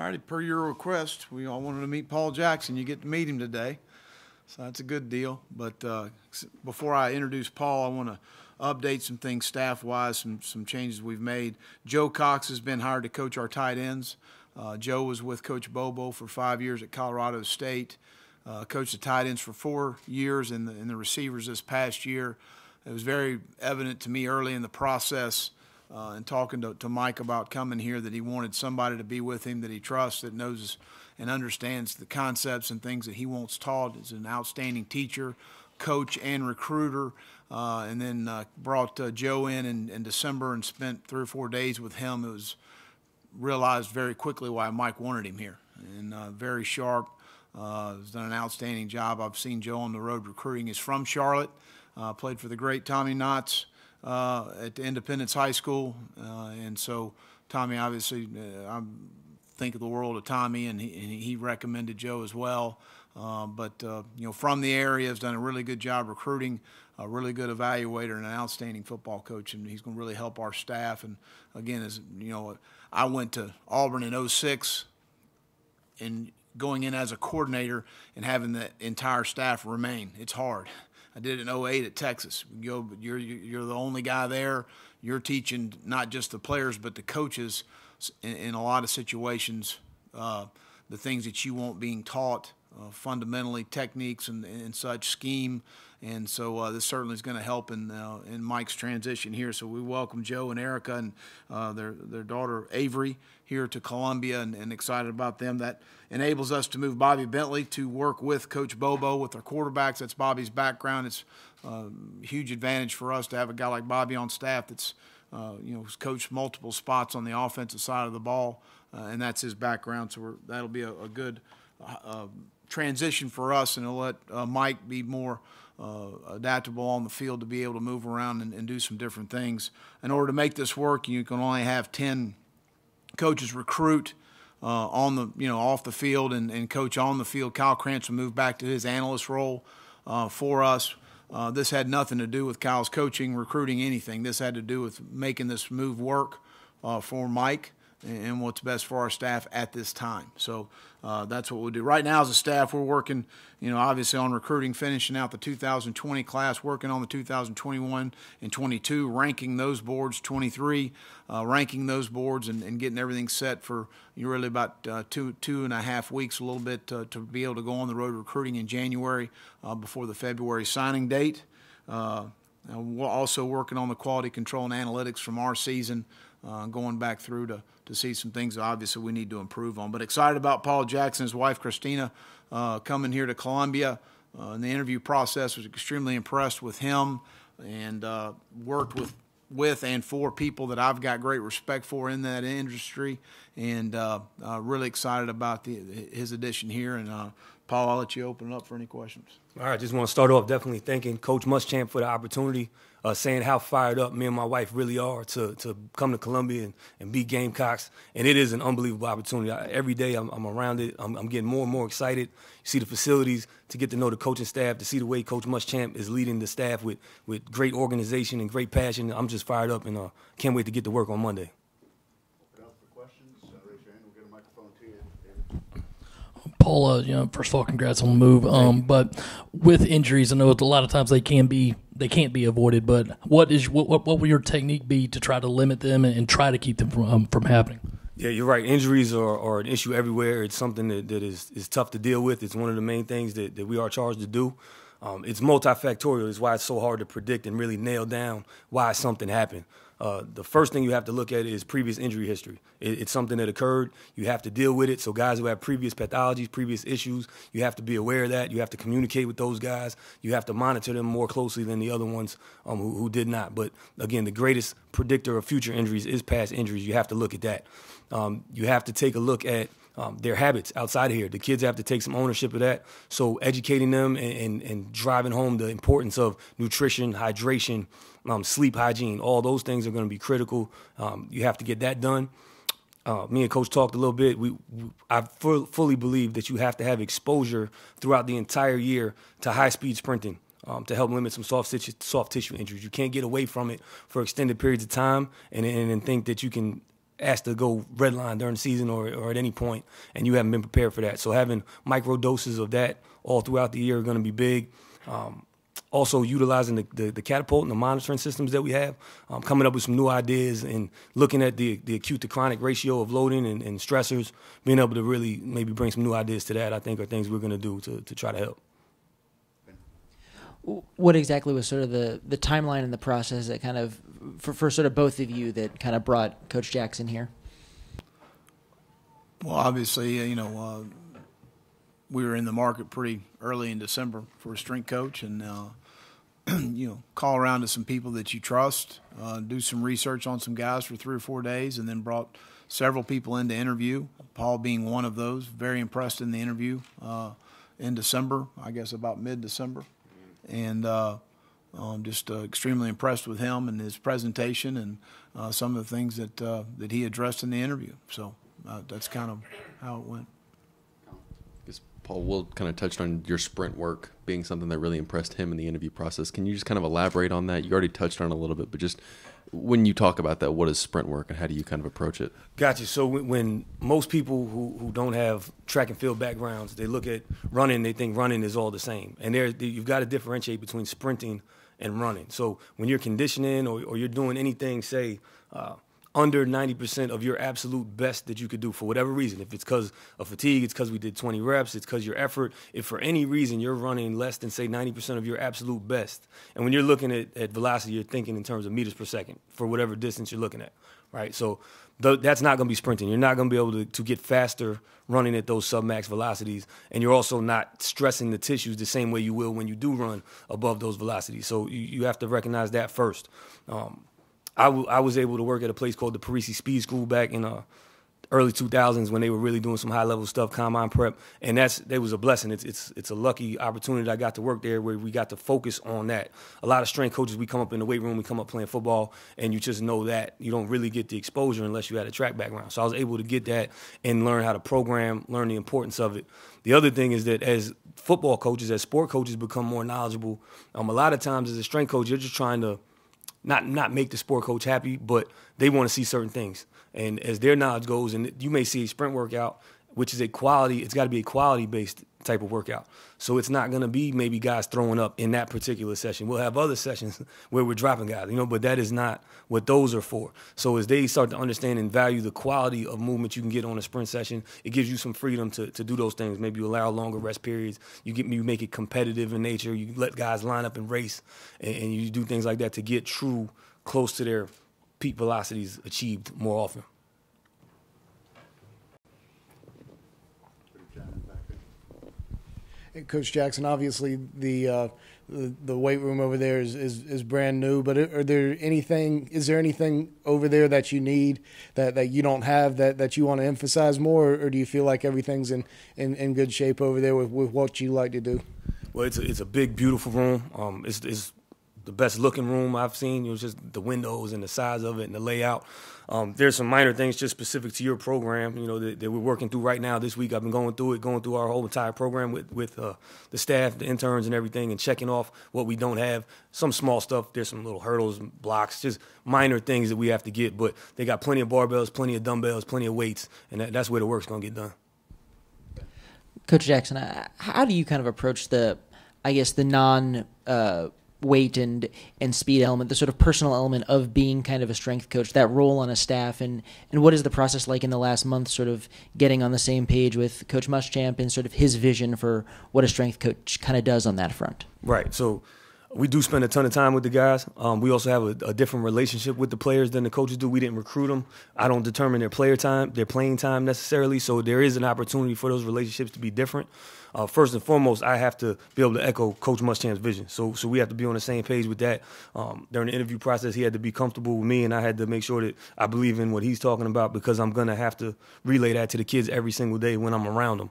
righty, per your request, we all wanted to meet Paul Jackson. You get to meet him today, so that's a good deal. But before I introduce Paul, I want to update some things staff-wise, some changes we've made. Joe Cox has been hired to coach our tight ends. Joe was with Coach Bobo for 5 years at Colorado State, coached the tight ends for 4 years and the receivers this past year. It was very evident to me early in the process and talking to Mike about coming here that he wanted somebody to be with him that he trusts, that knows and understands the concepts and things that he wants taught. He's an outstanding teacher, coach, and recruiter. And then brought Joe in December and spent 3 or 4 days with him. It was realized very quickly why Mike wanted him here. And very sharp, has done an outstanding job. I've seen Joe on the road recruiting. He's from Charlotte, played for the great Tommy Knotts at Independence High School. And so Tommy, obviously, I think of the world of Tommy, and he recommended Joe as well. But from the area, has done a really good job recruiting, a really good evaluator, and an outstanding football coach, and he's going to really help our staff. And again, as you know, I went to Auburn in '06, and going in as a coordinator and having the entire staff remain, it's hard. I did it in '08 at Texas. You're the only guy there. You're teaching not just the players but the coaches in a lot of situations, the things that you want being taught. Fundamentally, techniques and such, scheme, and so this certainly is going to help in Mike's transition here. So we welcome Joe and Erica and their daughter Avery here to Columbia, and excited about them. That enables us to move Bobby Bentley to work with Coach Bobo with our quarterbacks. That's Bobby's background. It's a huge advantage for us to have a guy like Bobby on staff that's has coached multiple spots on the offensive side of the ball, and that's his background. So that'll be a good transition for us, and it'll let Mike be more adaptable on the field to be able to move around and do some different things. In order to make this work, you can only have 10 coaches recruit on the off the field and coach on the field. Kyle Krantz will move back to his analyst role for us. This had nothing to do with Kyle's coaching, recruiting, anything. This had to do with making this move work for Mike and what's best for our staff at this time. So that's what we'll do. Right now as a staff, we're working, obviously on recruiting, finishing out the 2020 class, working on the 2021 and 22, ranking those boards, 23, ranking those boards and getting everything set for really about 2.5 weeks, a little bit to be able to go on the road recruiting in January before the February signing date. We're also working on the quality control and analytics from our season, going back through to see some things that obviously we need to improve on. But excited about Paul Jackson, his wife Christina, coming here to Columbia. In the interview process, was extremely impressed with him and worked with and for people that I've got great respect for in that industry, and really excited about his addition here. And Paul, I'll let you open it up for any questions. All right, just want to start off definitely thanking Coach Muschamp for the opportunity, saying how fired up me and my wife really are to come to Columbia and be Gamecocks. And it is an unbelievable opportunity. Every day I'm around it. I'm getting more and more excited. You see the facilities, to get to know the coaching staff, to see the way Coach Muschamp is leading the staff with great organization and great passion. I'm just fired up and can't wait to get to work on Monday. Open up for questions. Raise your hand. We'll get a microphone to you, David. Paul, first of all, congrats on the move. But with injuries, I know a lot of times they can't be avoided. But what will your technique be to try to limit them and try to keep them from happening? Yeah, you're right. Injuries are an issue everywhere. It's something that is tough to deal with. It's one of the main things that we are charged to do. It's multifactorial. It's why it's so hard to predict and really nail down why something happened. The first thing you have to look at is previous injury history. It's something that occurred. You have to deal with it. So guys who have previous pathologies, previous issues, you have to be aware of that. You have to communicate with those guys. You have to monitor them more closely than the other ones who did not. But, again, the greatest predictor of future injuries is past injuries. You have to look at that. You have to take a look at their habits outside of here. The kids have to take some ownership of that. So educating them and driving home the importance of nutrition, hydration, sleep hygiene, all those things are going to be critical. You have to get that done. Me and Coach talked a little bit. I fully believe that you have to have exposure throughout the entire year to high-speed sprinting to help limit some soft tissue injuries. You can't get away from it for extended periods of time and think that you can asked to go redline during the season or at any point, and you haven't been prepared for that. So having micro doses of that all throughout the year are going to be big. Also utilizing the catapult and the monitoring systems that we have, coming up with some new ideas and looking at the acute to chronic ratio of loading and stressors, being able to really maybe bring some new ideas to that, I think are things we're going to do to try to help. What exactly was sort of the timeline and the process that kind of, for sort of both of you, that kind of brought Coach Jackson here? Well, obviously, we were in the market pretty early in December for a strength coach, and call around to some people that you trust, do some research on some guys for 3 or 4 days, and then brought several people in to interview, Paul being one of those. Very impressed in the interview in December, I guess about mid-December, and just extremely impressed with him and his presentation and some of the things that he addressed in the interview. So that's kind of how it went. Paul, Will kind of touched on your sprint work being something that really impressed him in the interview process. Can you just kind of elaborate on that? You already touched on it a little bit, but just when you talk about that, what is sprint work and how do you kind of approach it? Gotcha. So when most people who don't have track and field backgrounds, they look at running, they think running is all the same. And you've got to differentiate between sprinting and running. So when you're conditioning or you're doing anything, say, under 90% of your absolute best that you could do for whatever reason. If it's because of fatigue, it's because we did 20 reps, it's because your effort. If for any reason you're running less than, say, 90% of your absolute best, and when you're looking at velocity, you're thinking in terms of meters per second for whatever distance you're looking at, right? So that's not going to be sprinting. You're not going to be able to get faster running at those sub-max velocities, and you're also not stressing the tissues the same way you will when you do run above those velocities. So you have to recognize that first. I was able to work at a place called the Parisi Speed School back in early 2000s when they were really doing some high-level stuff, combine prep, and it was a blessing. It's a lucky opportunity that I got to work there where we got to focus on that. A lot of strength coaches, we come up in the weight room, we come up playing football, and you just know that. You don't really get the exposure unless you had a track background. So I was able to get that and learn how to program, learn the importance of it. The other thing is that as football coaches, as sport coaches become more knowledgeable, a lot of times as a strength coach, you're just trying to not make the sport coach happy, but they want to see certain things. And as their knowledge goes, and you may see a sprint workout, which is it's got to be a quality-based type of workout. So it's not going to be maybe guys throwing up in that particular session. We'll have other sessions where we're dropping guys, but that is not what those are for. So as they start to understand and value the quality of movement you can get on a sprint session, it gives you some freedom to do those things. Maybe you allow longer rest periods. You make it competitive in nature. You let guys line up and race, and you do things like that to get true close to their peak velocities achieved more often. Coach Jackson, obviously the weight room over there is brand new, but is there anything over there that you need that you don't have that you want to emphasize more, or do you feel like everything's in good shape over there with what you like to do? Well, it's a big, beautiful room. It's the best looking room I've seen. It was just the windows and the size of it and the layout. There's some minor things just specific to your program, that we're working through right now. This week I've been going through our whole entire program with the staff, the interns and everything, and checking off what we don't have. Some small stuff. There's some little hurdles, blocks, just minor things that we have to get. But they got plenty of barbells, plenty of dumbbells, plenty of weights, and that's where the work's going to get done. Coach Jackson, how do you kind of approach the non weight and speed element, the sort of personal element of being kind of a strength coach, that role on a staff, and what is the process like in the last month, sort of getting on the same page with Coach Muschamp and sort of his vision for what a strength coach kind of does on that front? Right. So we do spend a ton of time with the guys. We also have a different relationship with the players than the coaches do. We didn't recruit them. I don't determine their playing time necessarily. So there is an opportunity for those relationships to be different. First and foremost, I have to be able to echo Coach Muschamp's vision. So we have to be on the same page with that. During the interview process, he had to be comfortable with me, and I had to make sure that I believe in what he's talking about, because I'm going to have to relay that to the kids every single day when I'm around them.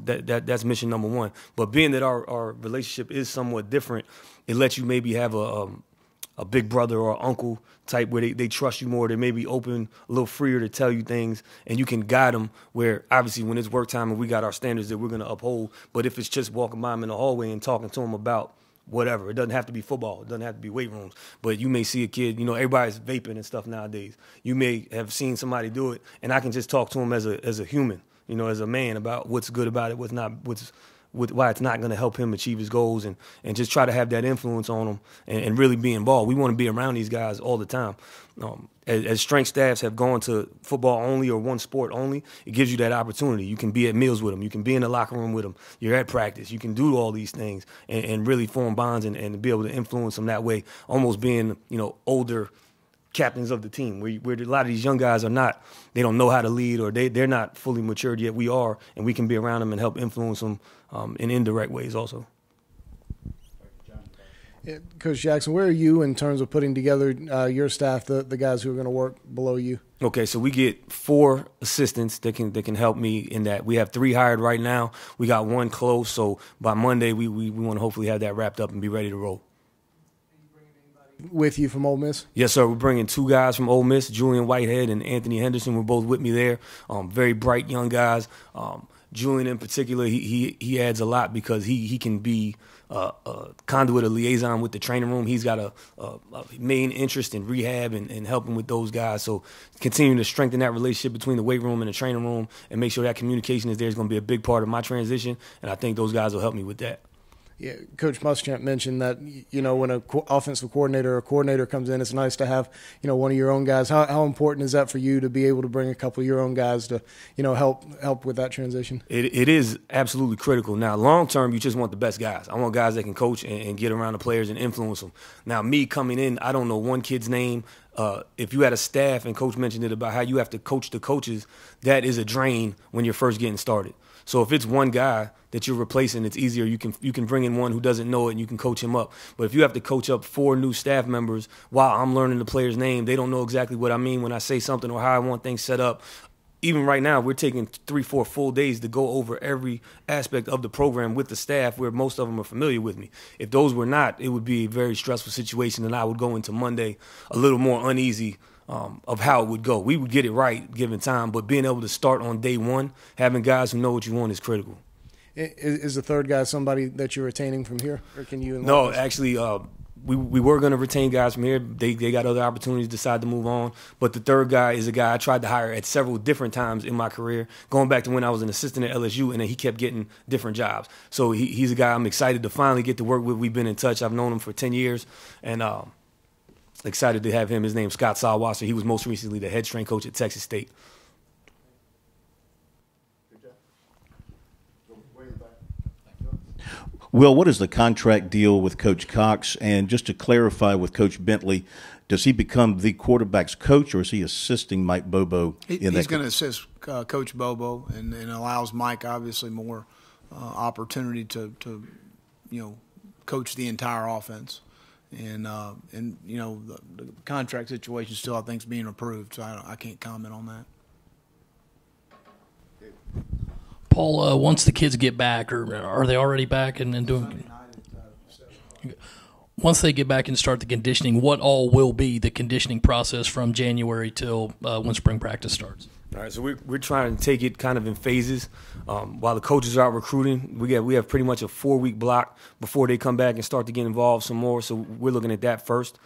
That's mission number one. But being that our relationship is somewhat different, it lets you maybe have a big brother or uncle type where they trust you more. They may be open, a little freer to tell you things, and you can guide them where obviously when it's work time and we got our standards that we're going to uphold. But if it's just walking by them in the hallway and talking to them about whatever. It doesn't have to be football. It doesn't have to be weight rooms. But you may see a kid, everybody's vaping and stuff nowadays. You may have seen somebody do it, and I can just talk to him as a human, as a man about what's good about it, why it's not going to help him achieve his goals, and just try to have that influence on him and really be involved. We want to be around these guys all the time. As strength staffs have gone to football only or one sport only, it gives you that opportunity. You can be at meals with them. You can be in the locker room with them. You're at practice. You can do all these things and really form bonds and be able to influence them that way, almost being, older captains of the team, where a lot of these young guys they don't know how to lead, or they're not fully matured yet. We are, and we can be around them and help influence them in indirect ways also. Yeah, Coach Jackson, where are you in terms of putting together your staff, the guys who are going to work below you? Okay, so we get 4 assistants that can help me in that. We have 3 hired right now. We got 1 close, so by Monday we want to hopefully have that wrapped up and be ready to roll. With you from Ole Miss? Yes, sir. We're bringing 2 guys from Ole Miss, Julian Whitehead and Anthony Henderson. We're both with me there. Very bright young guys. Julian in particular, he adds a lot because he can be a conduit, a liaison with the training room. He's got a main interest in rehab and helping with those guys. So continuing to strengthen that relationship between the weight room and the training room and make sure that communication is there is going to be a big part of my transition, and I think those guys will help me with that. Yeah, Coach Muschamp mentioned that, when an offensive coordinator or coordinator comes in, it's nice to have, one of your own guys. How important is that for you to be able to bring a couple of your own guys to, help with that transition? It is absolutely critical. Now, long term, you just want the best guys. I want guys that can coach and get around the players and influence them. Now, me coming in, I don't know one kid's name. If you had a staff, and Coach mentioned it about how you have to coach the coaches, that is a drain when you're first getting started. So if it's one guy that you're replacing, it's easier. You can bring in one who doesn't know it and you can coach him up. But if you have to coach up 4 new staff members while I'm learning the player's name, they don't know exactly what I mean when I say something or how I want things set up. Even right now, we're taking 3-4 full days to go over every aspect of the program with the staff where most of them are familiar with me. If those were not, it would be a very stressful situation, and I would go into Monday a little more uneasy of how it would go. We would get it right given time, but being able to start on day one, having guys who know what you want is critical. Is the third guy somebody that you're retaining from here, or can you? No, actually, we were going to retain guys from here. They got other opportunities, decided to move on. But the third guy is a guy I tried to hire at several different times in my career, going back to when I was an assistant at LSU, and then he kept getting different jobs. So he's a guy I'm excited to finally get to work with. We've been in touch. I've known him for 10 years, and excited to have him. His name's Scott Salwasser. He was most recently the head strength coach at Texas State. Will, what is the contract deal with Coach Cox? And just to clarify with Coach Bentley, does he become the quarterback's coach, or is he assisting Mike Bobo? He's going to assist Coach Bobo and allows Mike obviously more opportunity to coach the entire offense. And the contract situation still, I think, is being approved, so I can't comment on that. Paul, once the kids get back, or are they already back and doing? Once they get back and start the conditioning, what all will be the conditioning process from January till when spring practice starts? All right, so we're trying to take it kind of in phases. While the coaches are out recruiting, we have pretty much a 4-week block before they come back and start to get involved some more. So we're looking at that first.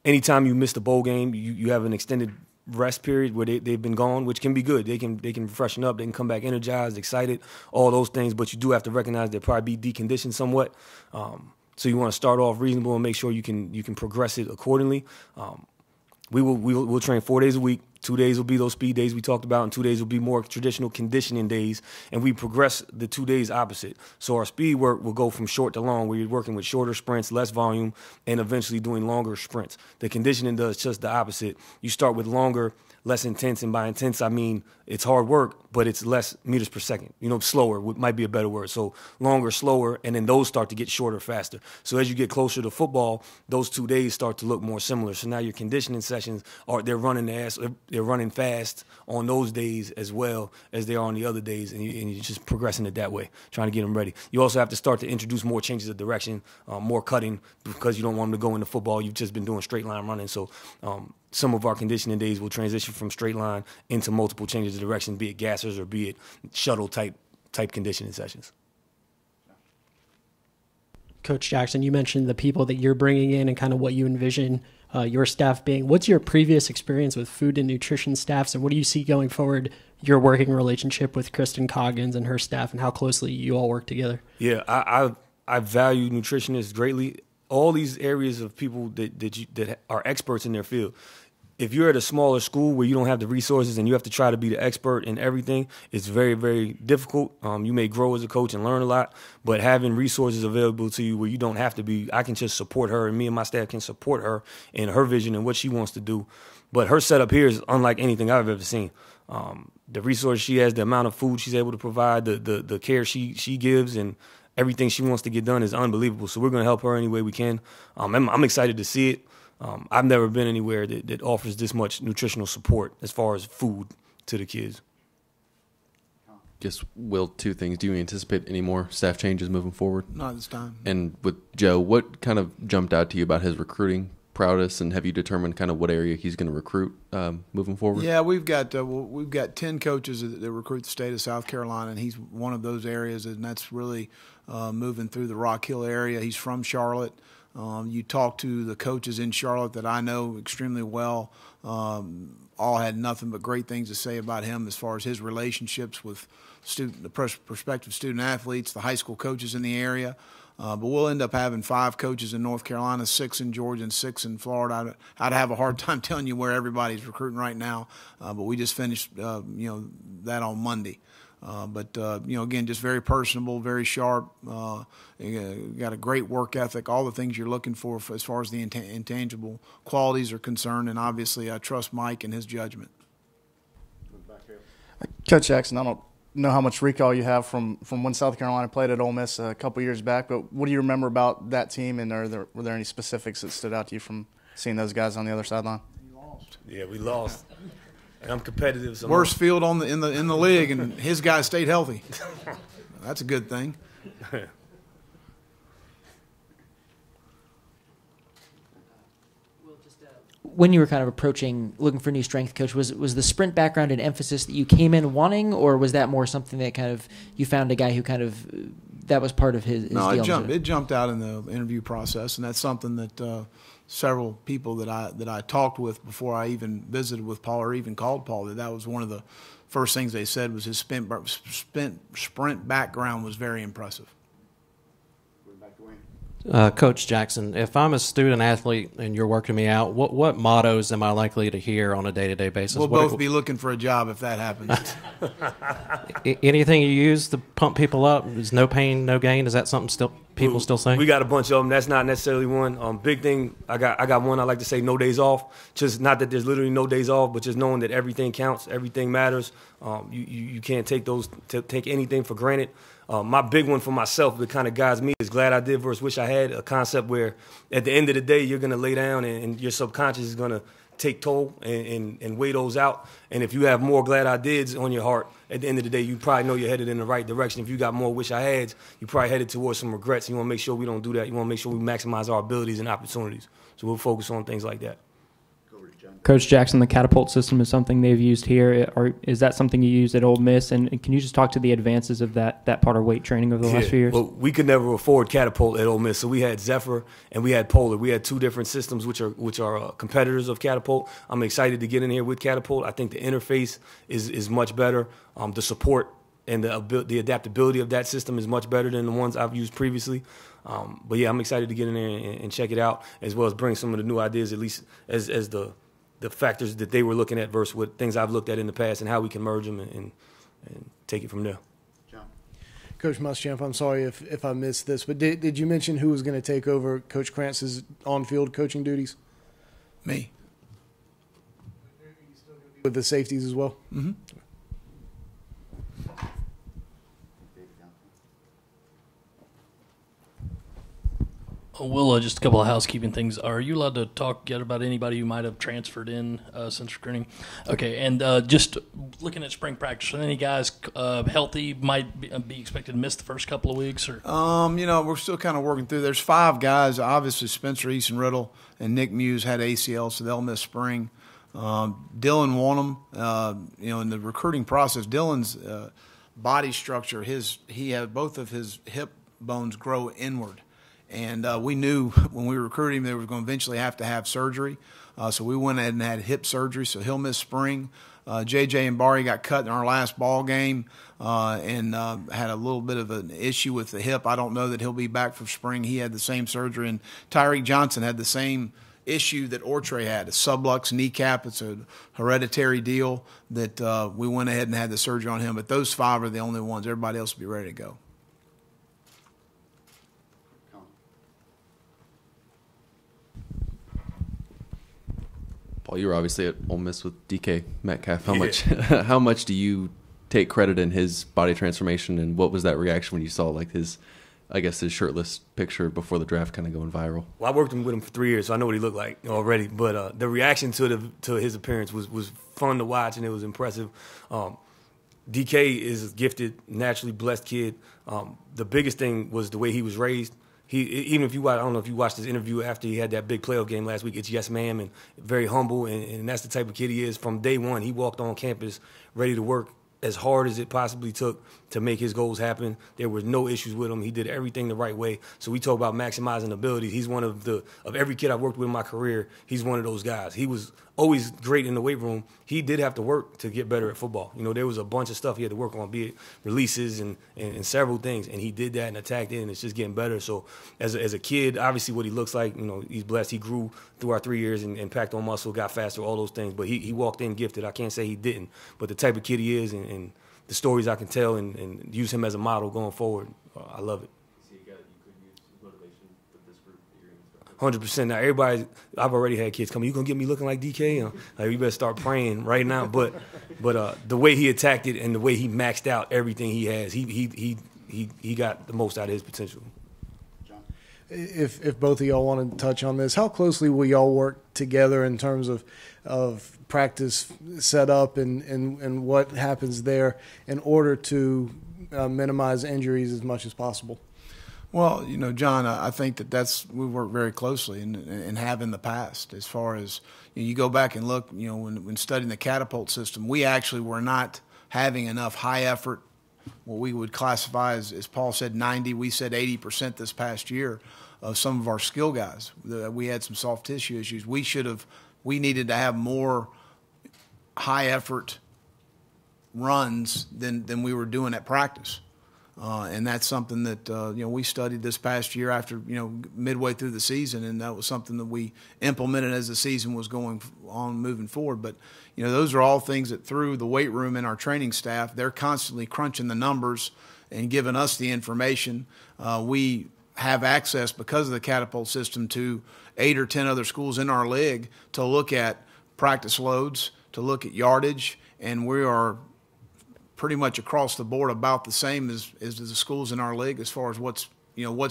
Anytime you miss the bowl game, you have an extended rest period where they've been gone, which can be good. They can freshen up. They can come back energized, excited, all those things. But you do have to recognize they'll probably be deconditioned somewhat. So you want to start off reasonable and make sure you can progress it accordingly. We'll train 4 days a week. 2 days will be those speed days we talked about, and 2 days will be more traditional conditioning days, and we progress the 2 days opposite. So our speed work will go from short to long, where you're working with shorter sprints, less volume, and eventually doing longer sprints. The conditioning does just the opposite. You start with longer, less intense, and by intense I mean it's hard work, but it's less meters per second. Slower might be a better word. So longer, slower, and then those start to get shorter faster. So as you get closer to football, those 2 days start to look more similar. So now your conditioning sessions they're running fast on those days as well as they are on the other days, and you're just progressing it that way, trying to get them ready. You also have to start to introduce more changes of direction, more cutting, because you don't want them to go into football. You've just been doing straight line running. So some of our conditioning days will transition from straight line into multiple changes of direction, be it gassers or be it shuttle type conditioning sessions. Coach Jackson, you mentioned the people that you're bringing in and kind of what you envision your staff being. What's your previous experience with food and nutrition staffs, and what do you see going forward, your working relationship with Kristen Coggins and her staff, and how closely you all work together? Yeah, I value nutritionists greatly. All these areas of people that are experts in their field. If you're at a smaller school where you don't have the resources and you have to try to be the expert in everything, it's very, very difficult. You may grow as a coach and learn a lot, but having resources available to you where you don't have to be, I can just support her, and me and my staff can support her in her vision and what she wants to do. But her setup here is unlike anything I've ever seen. The resources she has, the amount of food she's able to provide, the care she gives, and everything she wants to get done is unbelievable. So we're going to help her any way we can. I'm excited to see it. I've never been anywhere that offers this much nutritional support as far as food to the kids. Just, Will, two things. Do you anticipate any more staff changes moving forward? Not this time. And with Joe, what kind of jumped out to you about his recruiting prowess, and have you determined kind of what area he's going to recruit moving forward? Yeah, we've got 10 coaches that recruit the state of South Carolina, and he's one of those areas, and that's really moving through the Rock Hill area. He's from Charlotte. You talk to the coaches in Charlotte that I know extremely well. All had nothing but great things to say about him as far as his relationships with the prospective student athletes, the high school coaches in the area. But we'll end up having 5 coaches in North Carolina, 6 in Georgia, and 6 in Florida. I'd have a hard time telling you where everybody's recruiting right now, but we just finished that on Monday. But again, just very personable, very sharp. Got a great work ethic, all the things you're looking for as far as the intangible qualities are concerned. And obviously, I trust Mike and his judgment. Coach Jackson, I don't know how much recall you have from when South Carolina played at Ole Miss a couple years back, but what do you remember about that team? And were there any specifics that stood out to you from seeing those guys on the other sideline? We lost. Yeah, we lost. And I'm competitive. So worst field in the league, and his guys stayed healthy. That's a good thing. When you were kind of looking for a new strength coach, was the sprint background an emphasis that you came in wanting, or was that more something that kind of you found a guy who kind of that was part of his no, deal? It jumped out in the interview process, and that's something that several people that I talked with before I even visited with Paul or even called Paul, that was one of the first things they said was his sprint background was very impressive. Coach Jackson, if I'm a student athlete and you're working me out, what mottos am I likely to hear on a day-to-day basis? We'll both be looking for a job if that happens. Anything you use to pump people up is no pain, no gain. Is that something people still say? We got a bunch of them. That's not necessarily one. Big thing, I got one I like to say, no days off. Just not that there's literally no days off, but just knowing that everything counts, everything matters. You can't take anything for granted. My big one for myself that kind of guides me is glad I did versus wish I had, a concept where at the end of the day you're going to lay down and your subconscious is going to take toll and weigh those out. And if you have more glad I dids on your heart, at the end of the day you probably know you're headed in the right direction. If you got more wish I hads, you probably headed towards some regrets. You want to make sure we don't do that. You want to make sure we maximize our abilities and opportunities. So we'll focus on things like that. Coach Jackson, the catapult system is something they've used here. Or is that something you used at Ole Miss? And can you just talk to the advances of that part of weight training over the last few years? Well, we could never afford catapult at Ole Miss, so we had Zephyr and we had Polar. We had 2 different systems which are competitors of catapult. I'm excited to get in here with catapult. I think the interface is much better. The support and the adaptability of that system is much better than the ones I've used previously. But yeah, I'm excited to get in there and check it out, as well as bring some of the new ideas, at least as the factors that they were looking at versus what things I've looked at in the past, and how we can merge them and take it from there. John. Coach Muschamp, I'm sorry if I missed this, but did you mention who was going to take over Coach Krantz's on-field coaching duties? Me. With the safeties as well? Mm-hmm. Will, just a couple of housekeeping things. Are you allowed to talk yet about anybody who might have transferred in since recruiting? Okay, and just looking at spring practice, are any guys healthy might be expected to miss the first couple of weeks? Or we're still kind of working through. There's 5 guys. Obviously, Spencer Easton-Riddle and Nick Muse had ACL, so they'll miss spring. Dylan Wanham, in the recruiting process, Dylan's body structure, he had both of his hip bones grow inward. And we knew when we recruited him they were going to eventually have to have surgery. So we went ahead and had hip surgery, so he'll miss spring. J.J. and Barry got cut in our last ball game and had a little bit of an issue with the hip. I don't know that he'll be back for spring. He had the same surgery. And Tyreek Johnson had the same issue that Ortre had, a sublux kneecap. It's a hereditary deal that we went ahead and had the surgery on him. But those 5 are the only ones. Everybody else will be ready to go. Paul, you were obviously at Ole Miss with DK Metcalf. How much do you take credit in his body transformation, and what was that reaction when you saw like his shirtless picture before the draft kind of going viral? Well, I worked with him for 3 years, so I know what he looked like already. But the reaction to his appearance was fun to watch, and it was impressive. DK is a gifted, naturally blessed kid. The biggest thing was the way he was raised. Even if you watch, I don't know if you watched his interview after he had that big playoff game last week. It's yes, ma'am, and very humble, and that's the type of kid he is. From day one, he walked on campus ready to work as hard as it possibly took to make his goals happen. There were no issues with him. He did everything the right way. So we talk about maximizing abilities. He's one of every kid I've worked with in my career, he's one of those guys. He was always great in the weight room. He did have to work to get better at football. There was a bunch of stuff he had to work on, be it releases and several things, and he did that and attacked it, and it's just getting better. So as a kid, obviously what he looks like, he's blessed. He grew through our 3 years and packed on muscle, got faster, all those things. But he walked in gifted. I can't say he didn't. But the type of kid he is and the stories I can tell and use him as a model going forward, I love it. 100%. Now, everybody, I've already had kids come, you going to get me looking like DK? Like, you better start praying right now. But the way he attacked it and the way he maxed out everything he has, he got the most out of his potential. If both of y'all want to touch on this, how closely will y'all work together in terms of practice setup and what happens there in order to minimize injuries as much as possible? Well, John, I think we work very closely and have in the past. As far as you go back and look, when studying the catapult system, we actually were not having enough high effort, what we would classify as Paul said 90, we said 80% this past year of some of our skill guys. We had some soft tissue issues. We needed to have more high effort runs than we were doing at practice. And that's something that we studied this past year after midway through the season, and that was something that we implemented as the season was going on moving forward. But those are all things that through the weight room and our training staff, they're constantly crunching the numbers and giving us the information. We have access because of the catapult system to 8 or 10 other schools in our league to look at practice loads, to look at yardage, and we are pretty much across the board about the same as the schools in our league as far as what's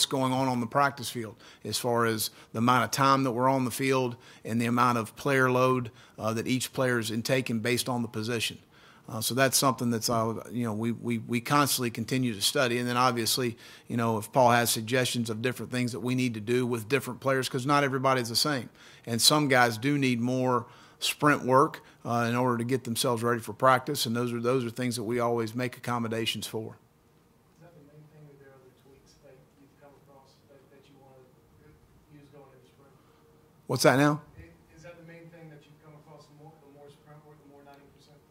going on the practice field, as far as the amount of time that we're on the field and the amount of player load that each player is intaking based on the position. So that's something that's we constantly continue to study, and then obviously if Paul has suggestions of different things that we need to do with different players, because not everybody's the same, and some guys do need more sprint work in order to get themselves ready for practice, and those are things that we always make accommodations for. Is that the main thing, or are there other tweaks that you've come across that you want to use going into sprint? What's that now? Is that the main thing that you've come across, the more sprint work, the more 90%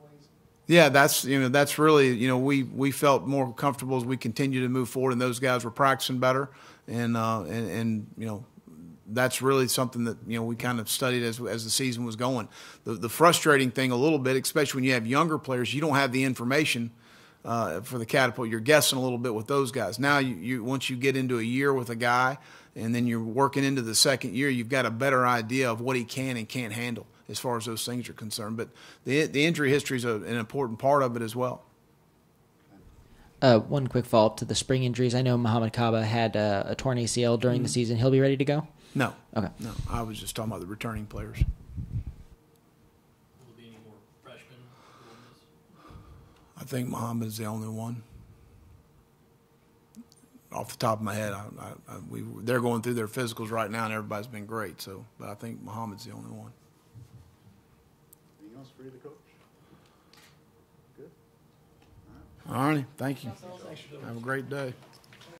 plays? Yeah, that's really we felt more comfortable as we continue to move forward, and those guys were practicing better, and that's really something that we kind of studied as the season was going. The frustrating thing a little bit, especially when you have younger players, you don't have the information for the catapult. You're guessing a little bit with those guys. Now you once you get into a year with a guy, and then you're working into the second year, you've got a better idea of what he can and can't handle as far as those things are concerned. But the injury history is an important part of it as well. One quick follow-up to the spring injuries. I know Muhammad Kaba had a torn ACL during the season. He'll be ready to go? No. Okay. No, I was just talking about the returning players. Will there be any more freshmen? I think Muhammad is the only one. Off the top of my head, they're going through their physicals right now, and everybody's been great. So, but I think Muhammad's the only one. Anything else for you, the coach? Good. All righty. Thank you. Have a great day.